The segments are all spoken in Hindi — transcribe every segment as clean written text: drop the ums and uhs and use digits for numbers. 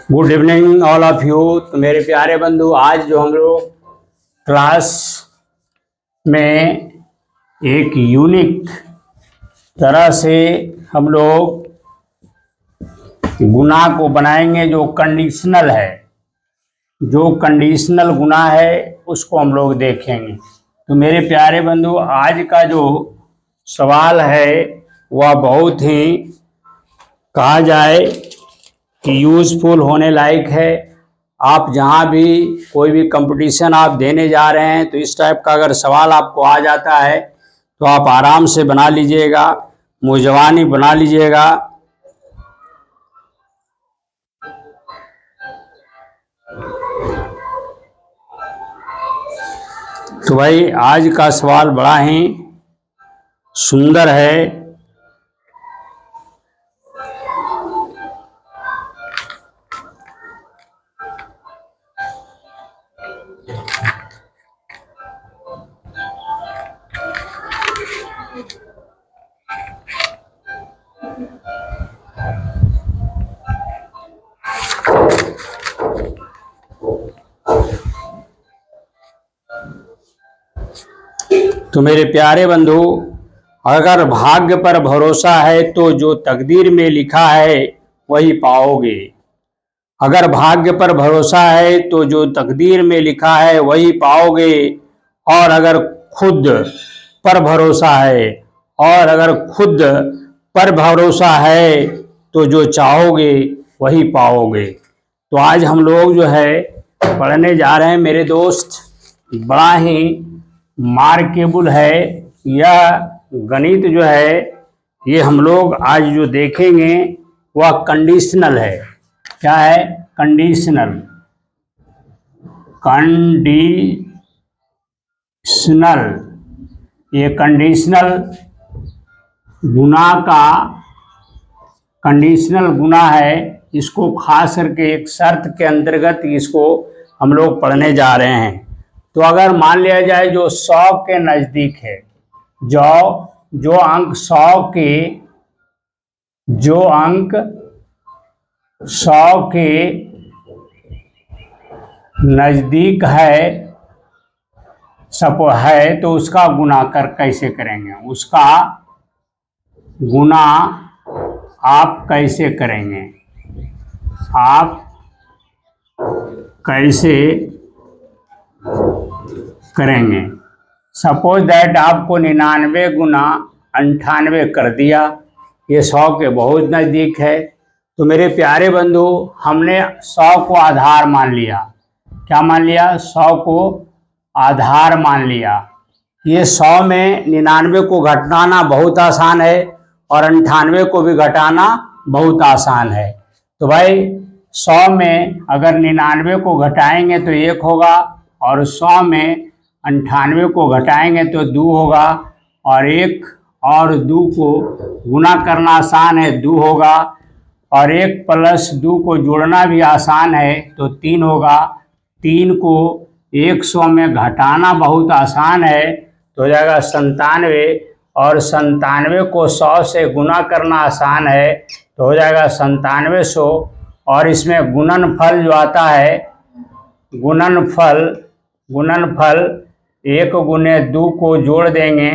Good evening all of you. तो मेरे प्यारे बंधु, आज जो हम लोग क्लास में एक यूनिक तरह से हम लोग गुना को बनाएंगे। जो कंडीशनल है, जो कंडीशनल गुना है उसको हम लोग देखेंगे। तो मेरे प्यारे बंधु, आज का जो सवाल है वह बहुत ही कहा जाए कि यूजफुल होने लायक है। आप जहाँ भी कोई भी कंपटीशन आप देने जा रहे हैं तो इस टाइप का अगर सवाल आपको आ जाता है तो आप आराम से बना लीजिएगा, मुंहजबानी बना लीजिएगा। तो भाई आज का सवाल बड़ा ही सुंदर है। तो मेरे प्यारे बंधु, अगर भाग्य पर भरोसा है तो जो तकदीर में लिखा है वही पाओगे। अगर भाग्य पर भरोसा है तो जो तकदीर में लिखा है वही पाओगे। और अगर खुद पर भरोसा है, और अगर खुद पर भरोसा है तो जो चाहोगे वही पाओगे। तो आज हम लोग जो है पढ़ने जा रहे हैं मेरे दोस्त, बड़ा ही मार्केबल है यह गणित जो है। ये हम लोग आज जो देखेंगे वह कंडीशनल है। क्या है? कंडीशनल। कंडीशनल ये कंडीशनल गुना का कंडीशनल गुना है। इसको खास करके एक शर्त के अंतर्गत इसको हम लोग पढ़ने जा रहे हैं। तो अगर मान लिया जाए जो 100 के नज़दीक है, जो अंक 100 के नज़दीक है सपो है, तो उसका गुना कैसे करेंगे? उसका गुना आप कैसे करेंगे? आप कैसे करेंगे? सपोज दैट आपको 99 गुना 98 कर दिया, ये 100 के बहुत नज़दीक है। तो मेरे प्यारे बंधु, हमने 100 को आधार मान लिया। क्या मान लिया? 100 को आधार मान लिया। ये 100 में 99 को घटाना बहुत आसान है और 98 को भी घटाना बहुत आसान है। तो भाई 100 में अगर 99 को घटाएंगे तो 1 होगा, और 100 में 98 को घटाएंगे तो 2 होगा, और 1 और 2 को गुना करना आसान है, 2 होगा, और 1 प्लस 2 को जोड़ना भी आसान है तो 3 होगा। 3 को 100 में घटाना बहुत आसान है तो हो जाएगा 97, और 97 को 100 से गुना करना आसान है तो हो जाएगा 9700। और इसमें गुणनफल जो आता है, गुणनफल 1 गुने 2 को जोड़ देंगे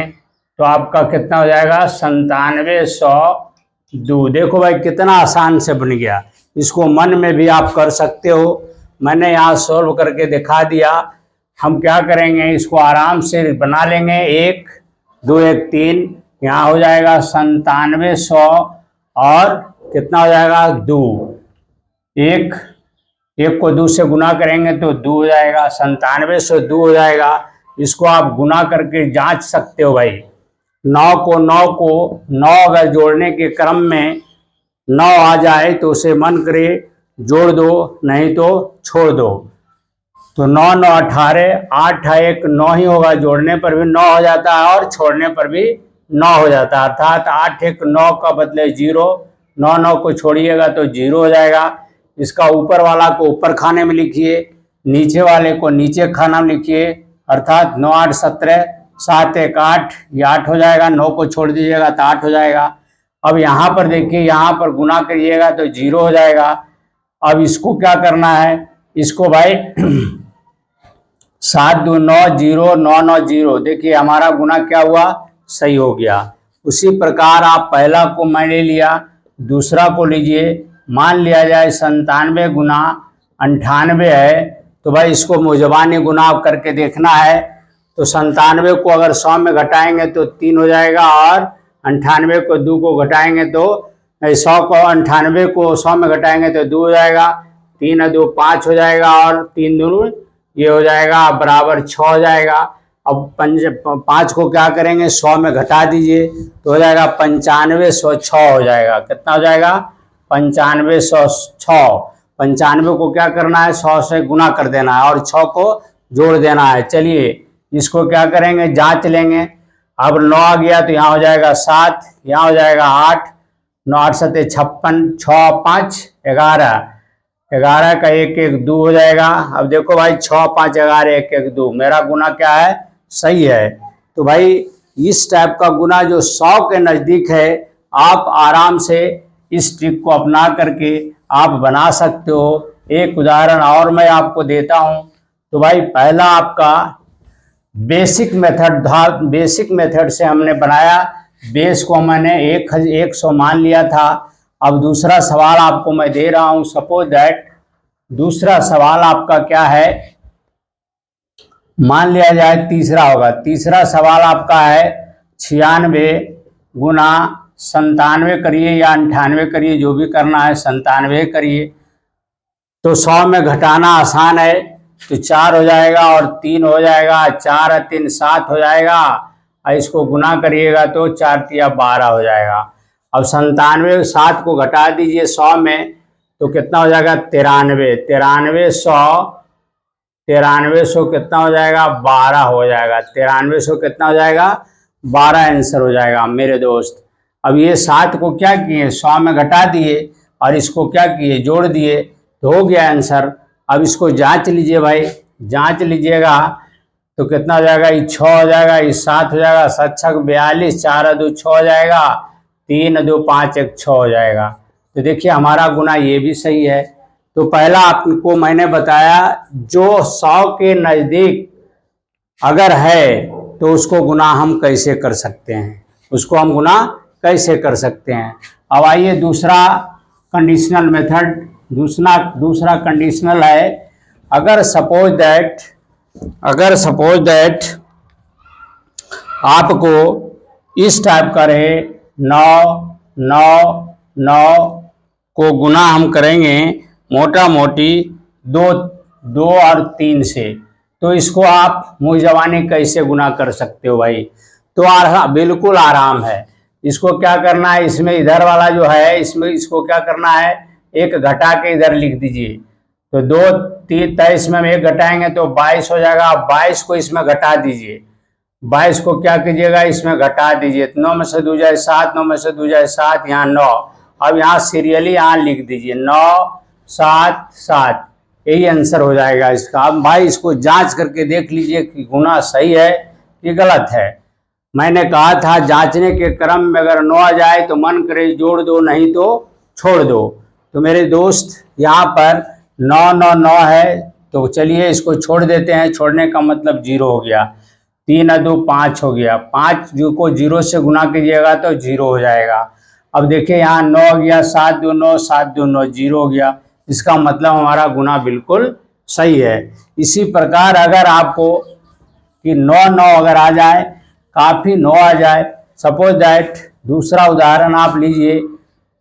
तो आपका कितना हो जाएगा? 9702। देखो भाई कितना आसान से बन गया। इसको मन में भी आप कर सकते हो, मैंने यहाँ सॉल्व करके दिखा दिया। हम क्या करेंगे, इसको आराम से बना लेंगे। 1 2 1 3, यहाँ हो जाएगा 9700, और कितना हो जाएगा? 2। 1 को 2 से गुना करेंगे तो 2 हो जाएगा, 9702 हो जाएगा। इसको आप गुना करके जांच सकते हो भाई। 9 को 9 अगर जोड़ने के क्रम में 9 आ जाए तो उसे मन करे जोड़ दो, नहीं तो छोड़ दो। तो 9 9 18, 8 1 9 ही होगा, जोड़ने पर भी 9 हो जाता है और छोड़ने पर भी 9 हो जाता है। अर्थात 8 1 9 का बदले 0, 9 9 को छोड़िएगा तो 0 हो जाएगा। इसका ऊपर वाला को ऊपर खाने में लिखिए, नीचे वाले को नीचे खाना में लिखिए। अर्थात 9 8 17, 7 1 8, ये 8 हो जाएगा। 9 को छोड़ दीजिएगा तो 8 हो जाएगा। अब यहाँ पर देखिए, यहाँ पर गुना करिएगा तो 0 हो जाएगा। अब इसको क्या करना है, इसको भाई 7 2 9 0 9 9 0, देखिए हमारा गुना क्या हुआ, सही हो गया। उसी प्रकार आप पहला को मैंने लिया, दूसरा को लीजिए। मान लिया जाए 97 गुना 98 है, तो भाई इसको मुजबानी गुना करके देखना है। तो 97 को अगर 100 में घटाएंगे तो 3 हो जाएगा, और 98 को 2 को घटाएंगे तो 100 को 98 को 100 में घटाएंगे तो 2 हो जाएगा, 3 2 5 हो जाएगा, और 3 दूनी ये हो जाएगा बराबर 6 हो जाएगा। अब 5 को क्या करेंगे, 100 में घटा दीजिए तो हो जाएगा 9506 हो जाएगा। कितना हो जाएगा, 9506। 95 को क्या करना है, 100 से गुना कर देना है और 6 को जोड़ देना है। चलिए इसको क्या करेंगे, जांच लेंगे। अब 9 आ गया तो यहाँ हो जाएगा 7, यहाँ हो जाएगा 8, 9 8 7 56, 6 5 11, 11 का 1 1 2 हो जाएगा। अब देखो भाई 6 5 11 1 1 2, मेरा गुना क्या है, सही है। तो भाई इस टाइप का गुना जो 100 के नज़दीक है, आप आराम से इस ट्रिक को अपना करके आप बना सकते हो। एक उदाहरण और मैं आपको देता हूं। तो भाई पहला आपका बेसिक मेथड था, बेसिक मेथड से हमने बनाया, बेस को मैंने 100 मान लिया था। अब दूसरा सवाल आपको मैं दे रहा हूं। सपोज दैट दूसरा सवाल आपका क्या है, मान लिया जाए तीसरा होगा। तीसरा सवाल आपका है 96 गुना 97 करिए या 98 करिए, जो भी करना है 97 करिए। तो 100 में घटाना आसान है, तो 4 हो जाएगा और 3 हो जाएगा, 4 3 7 हो जाएगा, और इसको गुना करिएगा तो 4 3 12 हो जाएगा। अब 97 7 को घटा दीजिए 100 में तो कितना हो जाएगा, 93, 9300 कितना हो जाएगा, 12 हो जाएगा। 9300 कितना हो जाएगा, 12 आंसर हो जाएगा मेरे दोस्त। अब ये 7 को क्या किए, 100 में घटा दिए और इसको क्या किए, जोड़ दिए, तो हो गया आंसर। अब इसको जांच लीजिए भाई, जांच लीजिएगा तो कितना हो जाएगा, ये 6 हो जाएगा, ये 7 हो जाएगा, 7 6 42, 4 2 6 हो जाएगा, 3 2 5 1 6 हो जाएगा। तो देखिए हमारा गुना ये भी सही है। तो पहला आपको मैंने बताया, जो 100 के नज़दीक अगर है तो उसको गुना हम कैसे कर सकते हैं, उसको हम गुना कैसे कर सकते हैं। अब आइए दूसरा कंडीशनल मेथड, दूसरा कंडीशनल है। अगर सपोज दैट आपको इस टाइप का रहे, 9 9 9 को गुना हम करेंगे मोटा मोटी 2 और 3 से, तो इसको आप मुँह जबानी कैसे गुना कर सकते हो भाई। तो बिल्कुल आराम है। इसको क्या करना है, इसमें इधर वाला जो है, इसमें इसको क्या करना है, एक घटा के इधर लिख दीजिए। तो 2 3 23 में 1 घटाएंगे तो 22 हो जाएगा। 22 को इसमें घटा दीजिए, 22 को क्या कीजिएगा, इसमें घटा दीजिए। 9 में से 2 जाए 7, 9 में से 2 जाए 7, यहाँ 9। अब यहाँ सीरियली यहाँ लिख दीजिए 9 7 7, यही आंसर हो जाएगा इसका। अब भाई इसको जांच करके देख लीजिए कि गुना सही है कि गलत है। मैंने कहा था जांचने के क्रम में अगर 9 आ जाए तो मन करे जोड़ दो, नहीं तो छोड़ दो। तो मेरे दोस्त यहाँ पर 9 9 9 है, तो चलिए इसको छोड़ देते हैं। छोड़ने का मतलब 0 हो गया। 3 2 5 हो गया, 5 को 0 से गुना कीजिएगा तो 0 हो जाएगा। अब देखिए यहाँ 9 गया, 7 2 9, 7 2 9, 0 हो गया। इसका मतलब हमारा गुना बिल्कुल सही है। इसी प्रकार अगर आपको कि 9 9 अगर आ जाए, काफ़ी 9 आ जाए, सपोज दैट दूसरा उदाहरण आप लीजिए,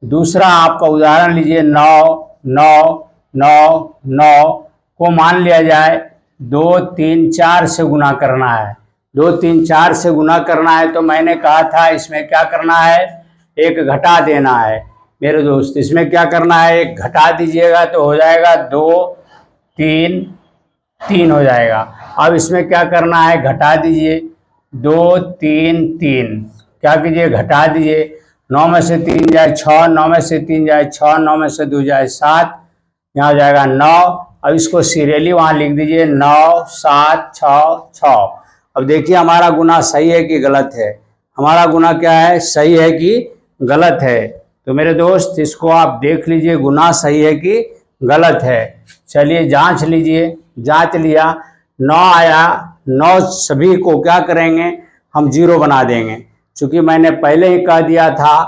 दूसरा आपका उदाहरण लीजिए 9 9 9 9 को मान लिया जाए 2 3 4 से गुना करना है। 2 3 4 से गुना करना है तो मैंने कहा था इसमें क्या करना है, एक घटा देना है मेरे दोस्त। इसमें क्या करना है, एक घटा दीजिएगा तो हो जाएगा 2 3 3 हो जाएगा। अब इसमें क्या करना है, घटा दीजिए 2 3 3, क्या कीजिए, घटा दीजिए। 9 में से 3 जाए 6, 9 में से 3 जाए 6, 9 में से 2 जाए 7, यहाँ हो जाएगा 9। अब इसको सीरियली वहाँ लिख दीजिए 9 7 6 6। अब देखिए हमारा गुना सही है कि गलत है, हमारा गुना क्या है, सही है कि गलत है। तो मेरे दोस्त इसको आप देख लीजिए गुना सही है कि गलत है। चलिए जांच लीजिए, जांच लिया 9 आया, 9 सभी को क्या करेंगे हम 0 बना देंगे। क्योंकि मैंने पहले ही कह दिया था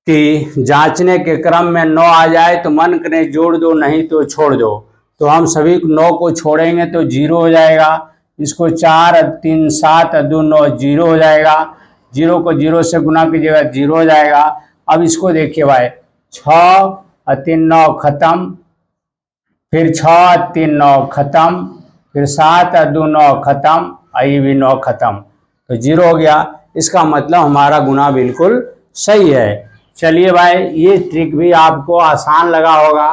कि जांचने के क्रम में 9 आ जाए तो मन करे जोड़ दो, नहीं तो छोड़ दो। तो हम सभी 9 को छोड़ेंगे तो 0 हो जाएगा। इसको 4 3 7 2 9 0 हो जाएगा। 0 को 0 से गुना कीजिएगा 0 हो जाएगा। अब इसको देखिए भाई, 6 3 9 खत्म, फिर 6 3 9 खत्म, फिर 7 2 9 खत्म, आई भी 9 खत्म, तो 0 हो गया। इसका मतलब हमारा गुना बिल्कुल सही है। चलिए भाई, ये ट्रिक भी आपको आसान लगा होगा।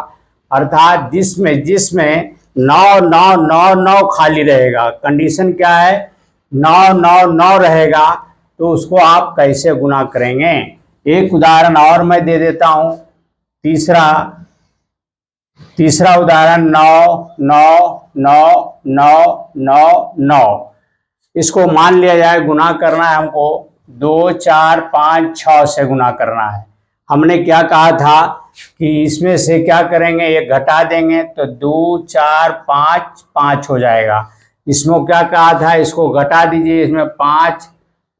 अर्थात जिसमें 9 9 9 9 खाली रहेगा, कंडीशन क्या है 9 9 9 रहेगा, तो उसको आप कैसे गुना करेंगे। एक उदाहरण और मैं दे देता हूं। तीसरा उदाहरण 9 9 9 9 9 9। इसको मान लिया जाए गुना करना है हमको 2 4 5 6 से गुना करना है। हमने क्या कहा था कि इसमें से क्या करेंगे, ये घटा देंगे तो 2 4 5 5 हो जाएगा। इसमें क्या कहा था, इसको घटा दीजिए, इसमें 5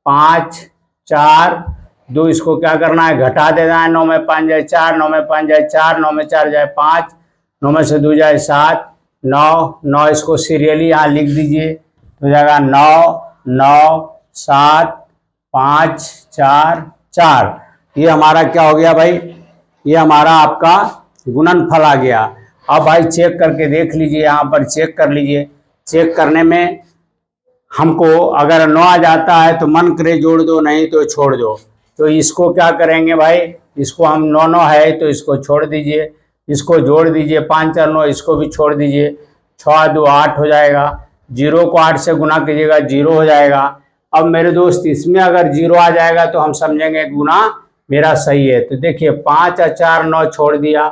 5 4 2, इसको क्या करना है घटा देना है। 9 में 5 जाए 4, 9 में 5 जाए 4, 9 में 4 जाए 5, 9 में से 2 जाए 7, 9 9, इसको सीरियली यहाँ लिख दीजिए तो जाएगा 9 9 7 5 4 4। ये हमारा क्या हो गया भाई, ये हमारा आपका गुणनफल आ गया। अब भाई चेक करके देख लीजिए, यहाँ पर चेक कर लीजिए। चेक करने में हमको अगर 9 आ जाता है तो मन करे जोड़ दो, नहीं तो छोड़ दो। तो इसको क्या करेंगे भाई, इसको हम 9 9 है तो इसको छोड़ दीजिए, इसको जोड़ दीजिए 5 4 9, इसको भी छोड़ दीजिए, 6 2 8 हो जाएगा। 0 को 8 से गुना कीजिएगा 0 हो जाएगा। अब मेरे दोस्त इसमें अगर 0 आ जाएगा तो हम समझेंगे गुना मेरा सही है। तो देखिए 5 और 4 9 छोड़ दिया,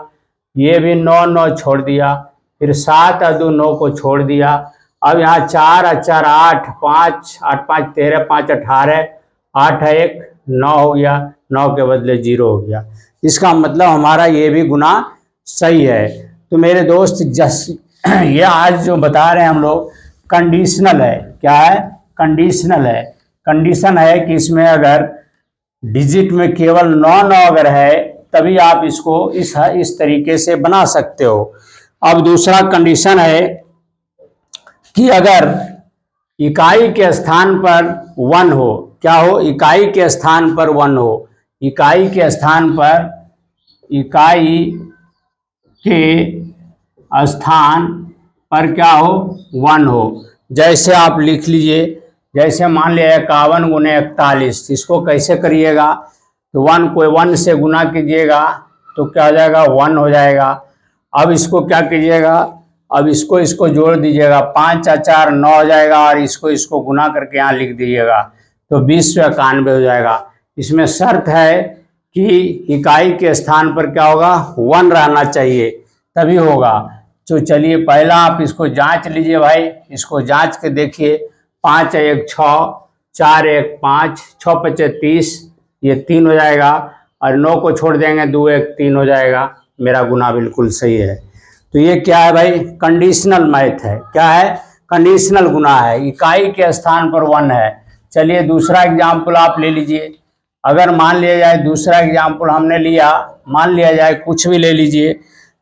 ये भी 9 9 छोड़ दिया, फिर 7 और 2 9 को छोड़ दिया। अब यहाँ 4 और 4 8, 5 8 5 13, 5 18, 8 1 9 हो गया, 9 के बदले 0 हो गया। इसका मतलब हमारा ये भी गुना सही है। तो मेरे दोस्त ये आज जो बता रहे हैं हम लोग कंडीशनल है। क्या है, कंडीशनल है। कंडीशन है कि इसमें अगर डिजिट में केवल 9 9 अगर है तभी आप इसको इस तरीके से बना सकते हो। अब दूसरा कंडीशन है कि अगर इकाई के स्थान पर 1 हो, क्या हो, इकाई के स्थान पर 1 हो, इकाई के स्थान पर, इकाई के स्थान पर क्या हो 1 हो। जैसे आप लिख लीजिए, जैसे मान लिया 51 गुने 41, इसको कैसे करिएगा, तो 1 को 1 से गुना कीजिएगा तो क्या हो जाएगा 1 हो जाएगा। अब इसको क्या कीजिएगा, अब इसको जोड़ दीजिएगा, 5 और 4 9 हो जाएगा, और इसको गुना करके यहाँ लिख दीजिएगा तो 2091 हो जाएगा। इसमें शर्त है कि इकाई के स्थान पर क्या होगा 1 रहना चाहिए, तभी होगा। तो चलिए पहला आप इसको जांच लीजिए भाई, इसको जांच के देखिए। 5 1 6, 4 1 5, 6 5 30, ये 3 हो जाएगा, और 9 को छोड़ देंगे 2 1 3 हो जाएगा। मेरा गुना बिल्कुल सही है। तो ये क्या है भाई, कंडीशनल मैथ है। क्या है, कंडीशनल गुना है, इकाई के स्थान पर 1 है। चलिए दूसरा एग्जाम्पल आप ले लीजिए। अगर मान लिया जाए, दूसरा एग्जाम्पल हमने लिया, मान लिया जाए कुछ भी ले लीजिए,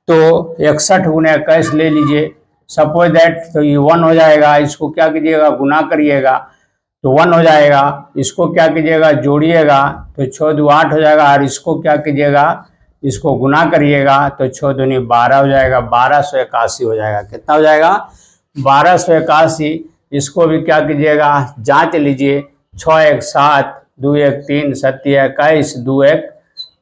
तो 61 गुने 21 ले लीजिए, सपोज दैट, तो ये 1 हो जाएगा। इसको क्या कीजिएगा गुना करिएगा तो 1 हो जाएगा। इसको क्या कीजिएगा जोड़िएगा तो 6 2 8 हो जाएगा, और इसको क्या कीजिएगा, इसको गुना करिएगा तो 6 दूनी 12 हो जाएगा, 1281 हो जाएगा। कितना हो जाएगा 1281। इसको भी क्या कीजिएगा जांच लीजिए, 6 1 7, 2 1 3, 7 21, 2 1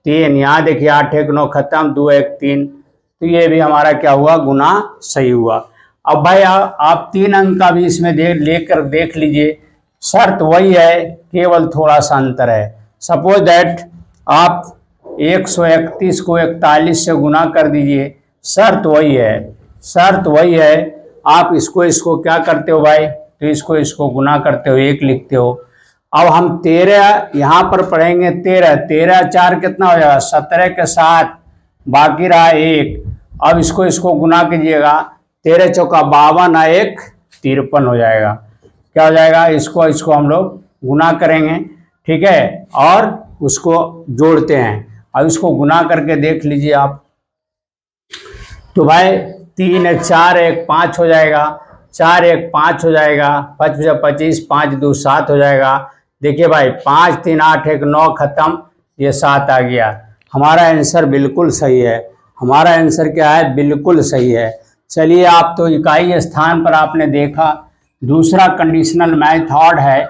3, यहाँ देखिए 8 1 9 खत्म, 2 1 3, तो ये भी हमारा क्या हुआ गुना सही हुआ। अब भाई आप 3 अंक का भी इसमें लेकर देख लीजिए। शर्त वही है, केवल थोड़ा सा अंतर है। सपोज दैट आप 131 को 41 से गुना कर दीजिए, शर्त वही है, शर्त वही है। आप इसको क्या करते हो भाई, तो इसको गुना करते हो, 1 लिखते हो। अब हम 13 यहाँ पर पढ़ेंगे, 13 13 4 कितना हो जाएगा 17 के 7, बाकी रहा 1, अब इसको गुना कीजिएगा, 13 चौका 52 और 1 53 हो जाएगा। क्या हो जाएगा, इसको हम लोग गुना करेंगे, ठीक है, और उसको जोड़ते हैं। अब इसको गुना करके देख लीजिए आप, तो भाई 3 1 4 1 5 हो जाएगा, 4 1 5 हो जाएगा, 5 25, 5 2 7 हो जाएगा। देखिए भाई 5 3 8 1 9 खत्म, ये 7 आ गया। हमारा आंसर बिल्कुल सही है। हमारा आंसर क्या है, बिल्कुल सही है। चलिए, आप तो इकाई स्थान पर आपने देखा। दूसरा कंडीशनल मेथड है,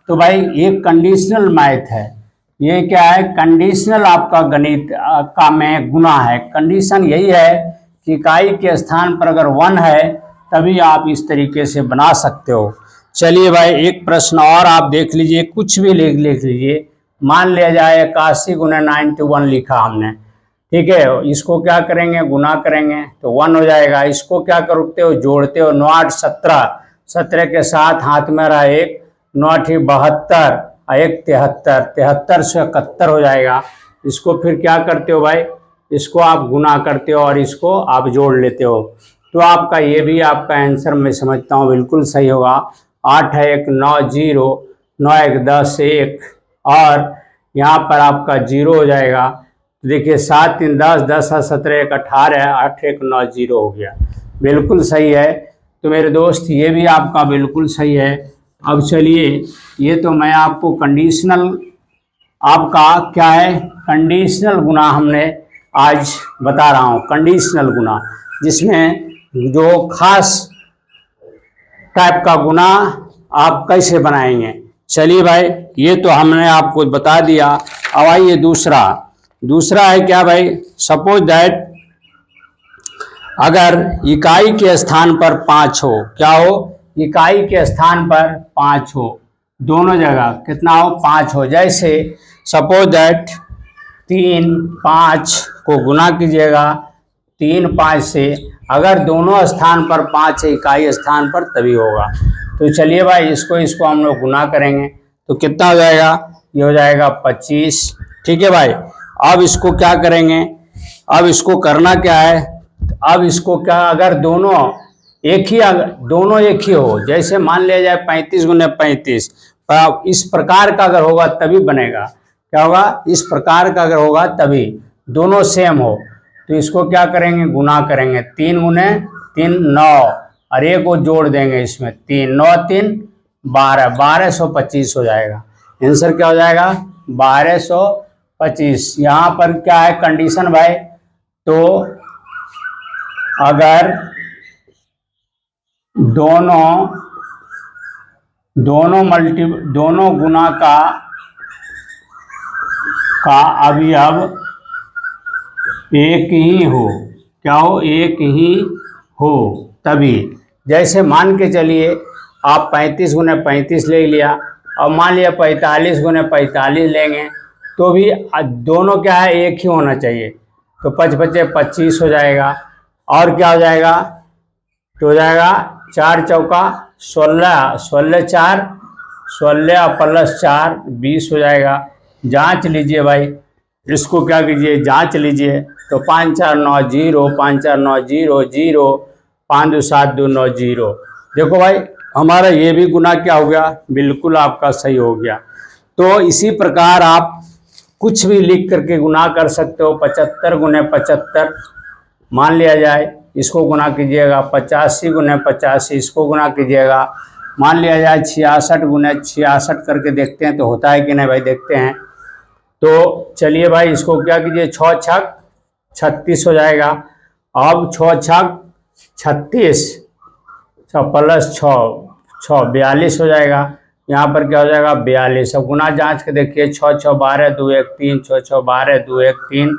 तो भाई एक कंडीशनल मैथ है, ये क्या है, कंडीशनल आपका गणित का में गुना है। कंडीशन यही है कि इकाई के स्थान पर अगर 1 है तभी आप इस तरीके से बना सकते हो। चलिए भाई, एक प्रश्न और आप देख लीजिए, कुछ भी लिख लीजिए। मान लिया जाए 81 गुना 91 लिखा हमने, ठीक है, इसको क्या करेंगे, गुना करेंगे तो 1 हो जाएगा। इसको क्या करते हो, जोड़ते हो, 9 8 17, 17 के साथ हाथ में रहा 1, 9 8 72 और 1 73, 73 से 71 हो जाएगा। इसको फिर क्या करते हो भाई, इसको आप गुना करते हो और इसको आप जोड़ लेते हो, तो आपका ये भी आपका आंसर मैं समझता हूँ बिल्कुल सही होगा। 8 1 9 0, 9 1 10 1, और यहाँ पर आपका 0 हो जाएगा। तो देखिए 7 3 10, 10 17 1 18, 8 1 9 0 हो गया, बिल्कुल सही है। तो मेरे दोस्त ये भी आपका बिल्कुल सही है। अब चलिए, ये तो मैं आपको कंडीशनल, आपका क्या है, कंडीशनल गुना हमने आज बता रहा हूँ। कंडीशनल गुना जिसमें जो खास टाइप का गुना आप कैसे बनाएंगे। चलिए भाई, ये तो हमने आपको बता दिया। अब आइए दूसरा है क्या भाई, सपोज दैट अगर इकाई के स्थान पर 5 हो, क्या हो, इकाई के स्थान पर 5 हो, दोनों जगह कितना हो, 5 हो। जैसे सपोज दैट 3 5 को गुना कीजिएगा 3 5 से, अगर दोनों स्थान पर 5 है इकाई स्थान पर तभी होगा। तो चलिए भाई, इसको हम लोग गुना करेंगे तो कितना हो जाएगा, ये हो जाएगा 25, ठीक है भाई। अब इसको क्या करेंगे, अब इसको करना क्या है, अब इसको क्या, अगर दोनों एक ही हो, जैसे मान लिया जाए 35 गुने 35, इस प्रकार का अगर होगा तभी बनेगा। क्या होगा, इस प्रकार का अगर होगा तभी, दोनों सेम हो, तो इसको क्या करेंगे, गुना करेंगे। 3 गुने 3 9, और एक को जोड़ देंगे इसमें, 3 9 3 12, 1225 हो जाएगा। आंसर क्या हो जाएगा, 1225। यहाँ पर क्या है कंडीशन भाई, तो अगर दोनों गुना का अवयव एक ही हो, क्या हो, एक ही हो तभी। जैसे मान के चलिए आप 35 गुने 35 ले लिया, और मान लिया 45 गुने 45 लेंगे, तो भी दोनों क्या है, एक ही होना चाहिए। तो 5 बचे 25 हो जाएगा, और क्या हो जाएगा, तो हो जाएगा 4 चौका 16, 16 4 16 प्लस 4 20 हो जाएगा। जांच लीजिए भाई, इसको क्या कीजिए, जांच लीजिए, तो 5 4 9 0, 5 4 9 0 0, 5 2 7 2 9 0। देखो भाई, हमारा ये भी गुना क्या हो गया, बिल्कुल आपका सही हो गया। तो इसी प्रकार आप कुछ भी लिख करके गुना कर सकते हो। 75 गुने 75 मान लिया जाए, इसको गुना कीजिएगा, 85 गुने 85 इसको गुना कीजिएगा, मान लिया जाए 66 गुने 66 करके देखते हैं तो होता है कि नहीं भाई, देखते हैं। तो चलिए भाई, इसको क्या कीजिए, 6 छक 36 हो जाएगा। अब 6 छक 36, 6 प्लस 6 42 हो जाएगा। यहाँ पर क्या हो जाएगा, 42। अब गुना जांच के देखिए, 6 6 12 2 1 3, 6 6 12 2 1 3,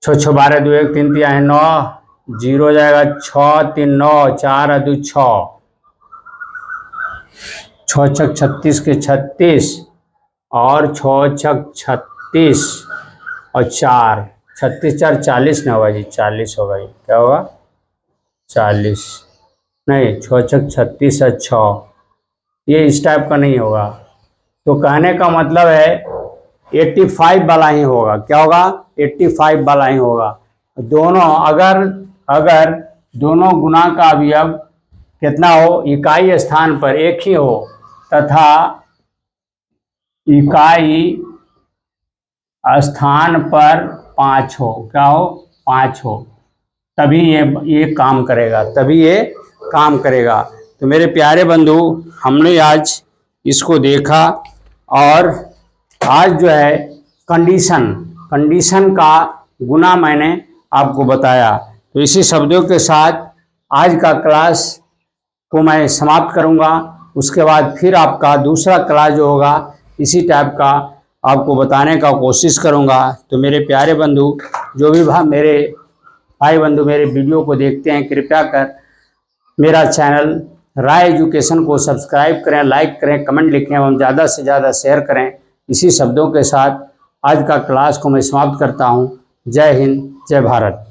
6 6 12 2 1 3 3 9 0 हो जाएगा। 6 3 9 4 2 6, 6 छक 36 के 36, और 6 छक 36 और 4, 36 4 40 ना होगा जी, 40 होगा। ये क्या होगा, 40 नहीं, 6 छक 36 और 6, ये इस टाइप का नहीं होगा। तो कहने का मतलब है 85 वाला ही होगा। क्या होगा, 85 वाला ही होगा। दोनों अगर दोनों गुना का अवयव कितना हो, इकाई स्थान पर एक ही हो तथा इकाई स्थान पर 5 हो, क्या हो, 5 हो, तभी ये काम करेगा, तभी ये काम करेगा। तो मेरे प्यारे बंधु, हमने आज इसको देखा और आज जो है कंडीशन का गुना मैंने आपको बताया। तो इसी शब्दों के साथ आज का क्लास को मैं समाप्त करूंगा। उसके बाद फिर आपका दूसरा क्लास जो होगा इसी टाइप का आपको बताने का कोशिश करूंगा। तो मेरे प्यारे बंधु, जो भी मेरे भाई बंधु मेरे वीडियो को देखते हैं, कृपया कर मेरा चैनल राय एजुकेशन को सब्सक्राइब करें, लाइक करें, कमेंट लिखें एवं ज़्यादा से ज़्यादा शेयर करें। इसी शब्दों के साथ आज का क्लास को मैं समाप्त करता हूँ। जय हिंद, जय भारत।